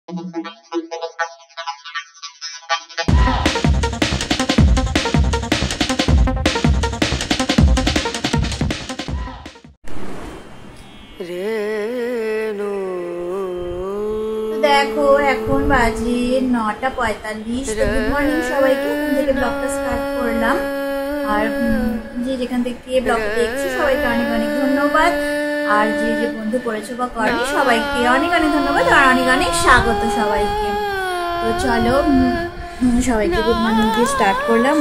দেখো এখন বাজে 9:45। গুড মর্নিং সবাইকে। এখন থেকে ব্লগটা স্টার্ট করলাম। আর যে যেখান থেকে ব্লগটা দেখছি সবাইকে অনেক অনেক ধন্যবাদ। আর যে যে বন্ধু করেছো বা করনি সবাইকে অনেক অনেক ধন্যবাদ আর অনেক অনেক স্বাগত সবাইকে। তো চলো সবাইকে গুড মর্নিং দিয়ে স্টার্ট করলাম।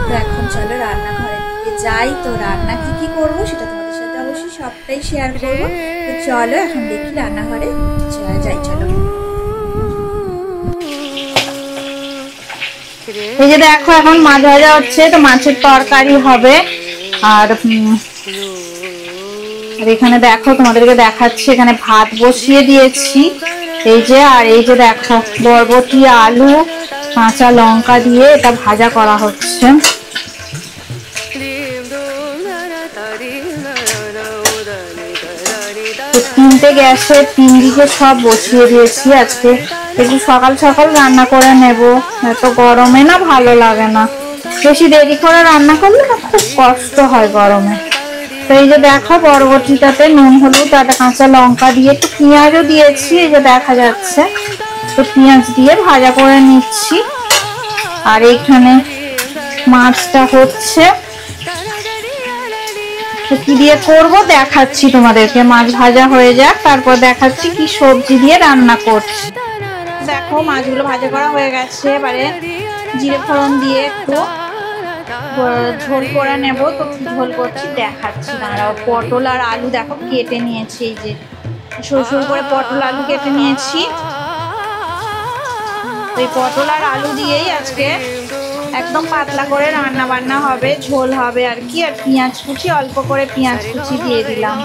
তো এখন চলো রান্নাঘরের দিকে যাই। তো রান্না কি করবো সেটা তোমাদের সাথে অবশ্যই সবটাই শেয়ার করবো। তো চলো এখন দেখি রান্নাঘরে যাই। চলো এই যে দেখো এখন মাছ ভাজা হচ্ছে, তো মাছের তরকারি হবে। আর এখানে দেখো তোমাদেরকে দেখাচ্ছি, এখানে ভাত বসিয়ে দিয়েছি এই যে। আর এই যে দেখো বরবটি আলু কাঁচা লঙ্কা দিয়ে এটা ভাজা করা হচ্ছে। তিনটে গ্যাসে 3 দিকে সব বসিয়ে দিয়েছি। আজকে একটু সকাল সকাল রান্না করে নেব, এত গরমে না ভালো লাগে না, বেশি দেরি করে রান্না করলে না খুব কষ্ট হয় গরমে। তো এই যে দেখো বরবটিটাতে নুন হলুদ আর কাঁচা লঙ্কা দিয়ে একটু পেঁয়াজও দিয়েছি, এই যে দেখা যাচ্ছে। তো পেঁয়াজ দিয়ে ভাজা করে নিচ্ছি। আর এইখানে মাছটা হচ্ছে, কি দিয়ে করব দেখাচ্ছি তোমাদেরকে। মাছ ভাজা হয়ে যাক তারপর দেখাচ্ছি কি সবজি দিয়ে রান্না করছি। দেখো মাছগুলো ভাজা করা হয়ে গেছে। এবারে জিরে ফোড়ন দিয়ে একটু ঝোল করে নেব। তো কি ঝোল করছি দেখাচ্ছি দাঁড়াও। পটল আর আলু দেখো কেটে নিয়েছি, এই যে সরু করে পটল আলু কেটে নিয়েছি। এই পটল আর আলু দিয়েই আজকে একদম পাতলা করে রান্না বান্না হবে, ঝোল হবে আর কি। আর পেঁয়াজ কুচি অল্প করে পেঁয়াজ কুচি দিয়ে দিলাম।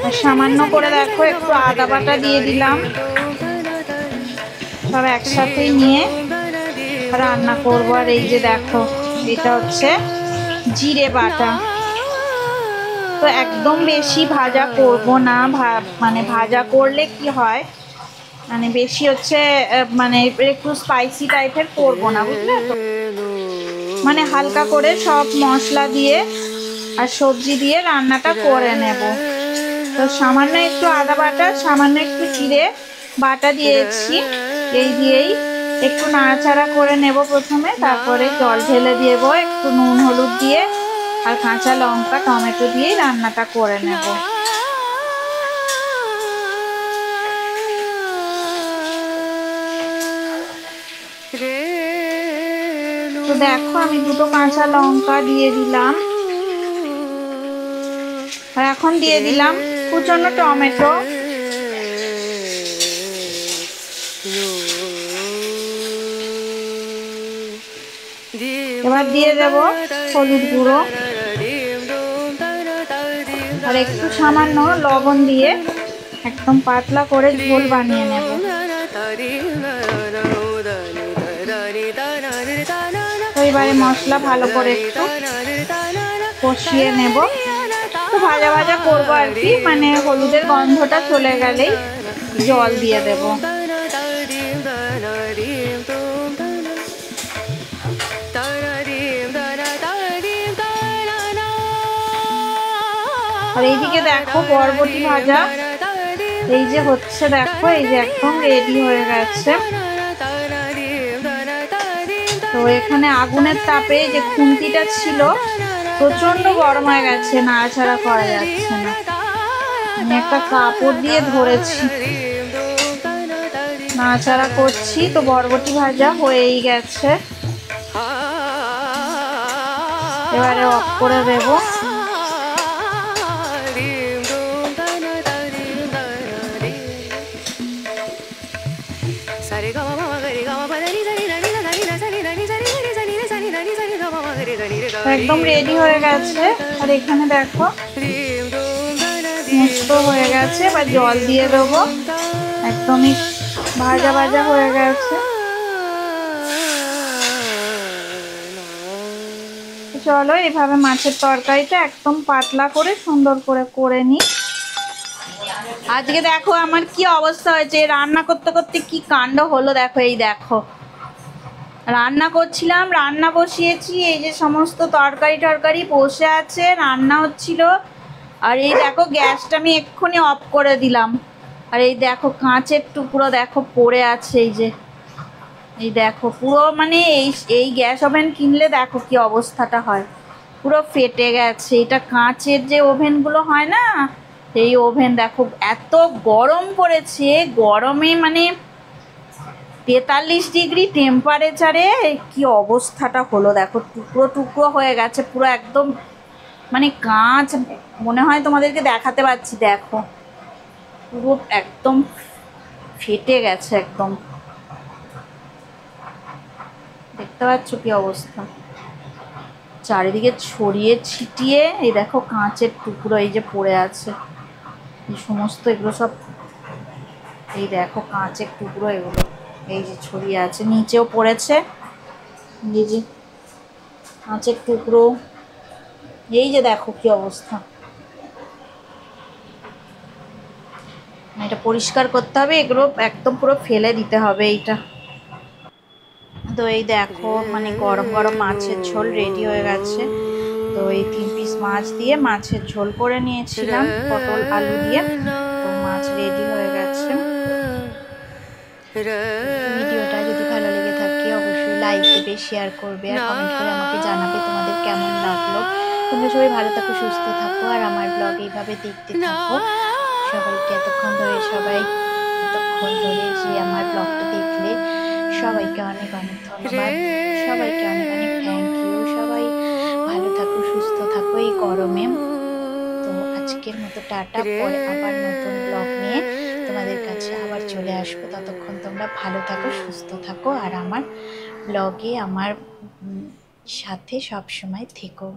আর সামান্য করে দেখো একটু আদা বাটা দিয়ে দিলাম। সব একসাথে নিয়ে রান্না করবো। আর এই যে দেখো এটা হচ্ছে জিরে বাটা। তো একদম বেশি ভাজা করব না, মানে ভাজা করলে কি হয় মানে বেশি হচ্ছে মানে একটু স্পাইসি টাইপের করবো না, বুঝলে তো। মানে হালকা করে সব মশলা দিয়ে আর সবজি দিয়ে রান্নাটা করে নেব। তো সামান্য একটু আদা বাটা সামান্য একটু জিরে বাটা দিয়েছি, এই দিয়েই একটু নাড়াচাড়া করে নেব প্রথমে। তারপরে জল ঢেলে দেব একটু নুন হলুদ দিয়ে আর কাঁচা লঙ্কা টমেটো দিয়েই রান্নাটা করে নেব। তো দেখো আমি দুটো কাঁচা লঙ্কা দিয়ে দিলাম। আর এখন দিয়ে দিলাম কুচনো টমেটো। এবার দিয়ে দেব হলুদ গুঁড়ো আর একটু সামান্য লবণ দিয়ে একদম পাতলা করে ঝোল বানিয়ে নেব। তো এবারে মশলা ভালো করে একটু কষিয়ে নেব। তো ভাজা ভাজা করবো আর কি, মানে হলুদের গন্ধটা চলে গেলেই জল দিয়ে দেব। আর এইদিকে দেখো বরবটি ভাজা এই যে হচ্ছে, দেখো এই যে একদম রেডি হয়ে গেছে। তো এখানে আগুনের তাপে যে খুন্তিটা ছিল প্রচন্ড গরম হয়ে গেছে, নাড়াচাড়া করা যাচ্ছে না। আমি একটা কাপড় দিয়ে ধরেছি, নাড়াচাড়া করছি। তো বরবটি ভাজা হয়েই গেছে, এবারে অফ করে দেব। একদম রেডি হয়ে গেছে। আর এখানে দেখো মিক্সড হয়ে গেছে, এবার জল দিয়ে দেবো। একদমই ভাজা ভাজা হয়ে গেছে। চলো এভাবে মাছের তরকারিটা একদম পাতলা করে সুন্দর করে নিই। আজকে দেখো আমার কি অবস্থা হয়েছে, রান্না করতে করতে কি কাণ্ড হলো দেখো। এই দেখো রান্না করছিলাম, রান্না বসিয়েছি, এই যে সমস্ত তরকারি টরকারি বসে আছে, রান্না হচ্ছিল, আর এই দেখো গ্যাসটা আমি এক্ষুনি অফ করে দিলাম, আর এই দেখো কাঁচের টুকরো দেখো পড়ে আছে। এই দেখো পুরো মানে এই গ্যাস ওভেন কিনলে দেখো কি অবস্থাটা হয়, পুরো ফেটে গেছে। এটা কাঁচের যে ওভেনগুলো হয় না, এই ওভেন দেখো এত গরম পড়েছে, গরমে মানে 43 ডিগ্রি টেম্পারেচারে কি অবস্থাটা হলো দেখো, টুকরো টুকরো হয়ে গেছে পুরো একদম, মানে কাঁচ মনে হয় তোমাদেরকে দেখাতে পাচ্ছি, দেখো পুরো একদম ফেটে গেছে একদম, দেখতে পাচ্ছ কি অবস্থা, চারিদিকে ছড়িয়ে ছিটিয়ে এই দেখো কাঁচের টুকরো এই যে পড়ে আছে, এই সমস্ত এগুলো সব, এই দেখো কাঁচের টুকরো এগুলো এই যে ছড়িয়ে আছে, নিচেও পড়েছে, এই যে কাঁচের টুকরো, এই যে দেখো কি অবস্থা। এটা পরিষ্কার করতে হবে, এগুলো একদম পুরো ফেলে দিতে হবে এইটা। তো এই দেখো মানে গরম গরম মাছের ঝোল রেডি হয়ে গেছে। তো এই 3 পিস মাছ দিয়ে মাছের ঝোল করে নিয়েছিলাম পটল আলু দিয়ে, তো মাছ রেডি হয়ে গেছে। ভিডিওটা যদি ভালো লেগে থাকে অবশ্যই লাইক দেবে, শেয়ার করবে আর কমেন্ট করে আমাকে জানাবে তোমাদের কেমন লাগলো। তোমরা সবাই ভালো থাকো, সুস্থ থাকো, আর আমার ব্লগ এইভাবে দেখতে থাকো। সবাইকে এতক্ষণ ধরে যে আমার ব্লগটা দেখলে সবাইকে অনেক অনেক ধন্যবাদ, সবাইকে অনেক অনেক থ্যাংক ইউ। সবাই ভালো থাকো, সুস্থ থাকো এই গরমে। তো আজকের মতো টাটা, পরে আবার নতুন ব্লগ নিয়ে তোমাদের কাছে আবার চলে আসবো। ততক্ষণ তোমরা ভালো থাকো, সুস্থ থাকো, আর আমার ব্লগে আমার সাথে সব সময় থেকো।